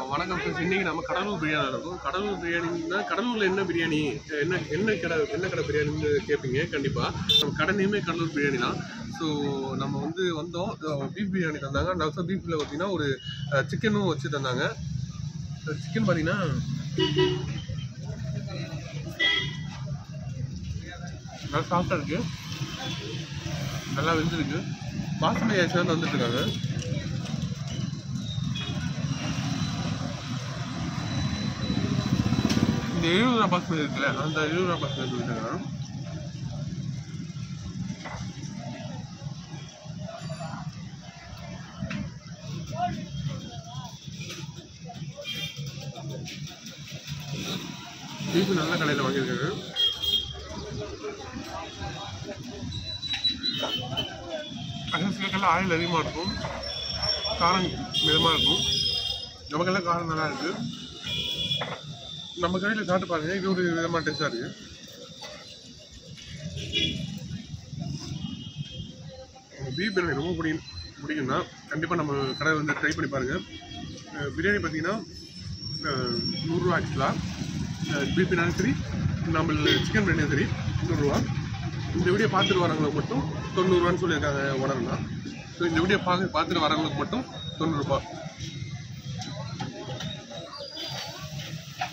வணக்கம் ஃப்ரெண்ட்ஸ். இன்னைக்கு நம்ம கடலூர் பிரியாணி இருக்கும். கடலூர் பிரியாணின்னா கடலூரில் என்ன பிரியாணி, என்ன கடை பிரியாணின்னு கேட்பீங்க. கண்டிப்பாக நம்ம கடை நேமே கடலூர் பிரியாணி தான். ஸோ நம்ம வந்தோம், பீஃப் பிரியாணி தந்தாங்க. அந்த வருஷம் பீஃபில் பார்த்தீங்கன்னா ஒரு சிக்கனும் வச்சு தந்தாங்க. சிக்கன் பார்த்தீங்கன்னா நல்லா சாஃப்டாக இருக்குது, நல்லா வெந்திருக்கு. பாஸ்மதி ரைஸ் தான் வந்துட்டுருக்காங்க. இந்த 70 ரூபா பாஸ்மதி இருக்குல்ல, அந்த 70 ரூபா பாஸ்மதி வந்துட்டுருக்காங்க. பீஃபு நல்ல கடையில் வாங்கியிருக்காங்க. சிலக்கெல்லாம் ஆயில் அதிகமாக இருக்கும், காரம் மிதமாக இருக்கும். நமக்கெல்லாம் காரம் நல்லா இருக்குது. நம்ம கடையில் சாப்பிட்டு பாருங்கள், இது ஒரு விதமான டேஸ்டாக இருக்குது. பீஃப் பிரியாணி ரொம்ப பிடிக்கும்னா கண்டிப்பாக நம்ம கடை ட்ரை பண்ணி பாருங்கள். பிரியாணி பார்த்தீங்கன்னா 100 ரூபா ஆக்சுவலாக. பீஃப் பிரியாணி சரி, நம்ம சிக்கன் பிரியாணி சரி 100 ரூபா. இந்த வீடியோ பார்த்துட்டு வரவங்களுக்கு மட்டும் 90 ரூபான்னு சொல்லியிருக்காங்க ஓனர்னா. ஸோ இந்த வீடியோ பார்த்துட்டு வரவங்களுக்கு மட்டும் 90 ரூபா.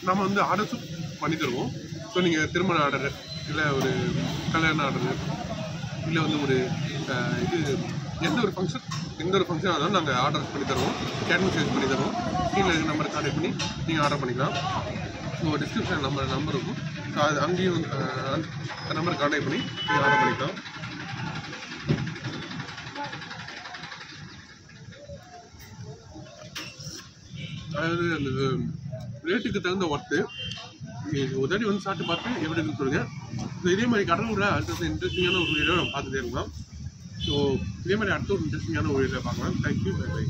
நம்ம ஆர்டர்ஸும் பண்ணி தருவோம். ஸோ நீங்கள் திருமண ஆர்டரு, இல்லை ஒரு கல்யாண ஆர்டரு, இல்லை ஒரு எந்த ஒரு ஃபங்க்ஷன் ஆனாலும் நாங்கள் ஆர்டர் பண்ணி தருவோம், கேட்டரிங் சர்வீஸ் பண்ணி தருவோம். கீழே இருக்க நம்பரை கான்டெக்ட் பண்ணி நீங்கள் ஆர்டர் பண்ணிக்கலாம். ஸோ டிஸ்கிரிப்ஷன் நம்பர் இருக்கும். ஸோ அது அங்கேயும் அந்த நம்பரை கான்டெக்ட் பண்ணி நீங்கள் ஆர்டர் பண்ணிக்கலாம். அதாவது அந்த ரேட்டுக்கு தகுந்த ஒர்த்து. நீங்கள் ஒரு தாடி சாப்பிட்டு பார்த்து எப்படி இருக்குன்னு சொல்லுங்கள். ஸோ இதே மாதிரி கடலூரில் அடுத்த இன்ட்ரெஸ்டிங்கான ஒரு வீடியோ நம்ம பார்த்துட்டே இருக்கலாம். ஸோ இதே மாதிரி அடுத்த ஒரு இன்ட்ரெஸ்டிங்கான ஒரு வீடியோ பார்க்கலாம். Thank you, bye by.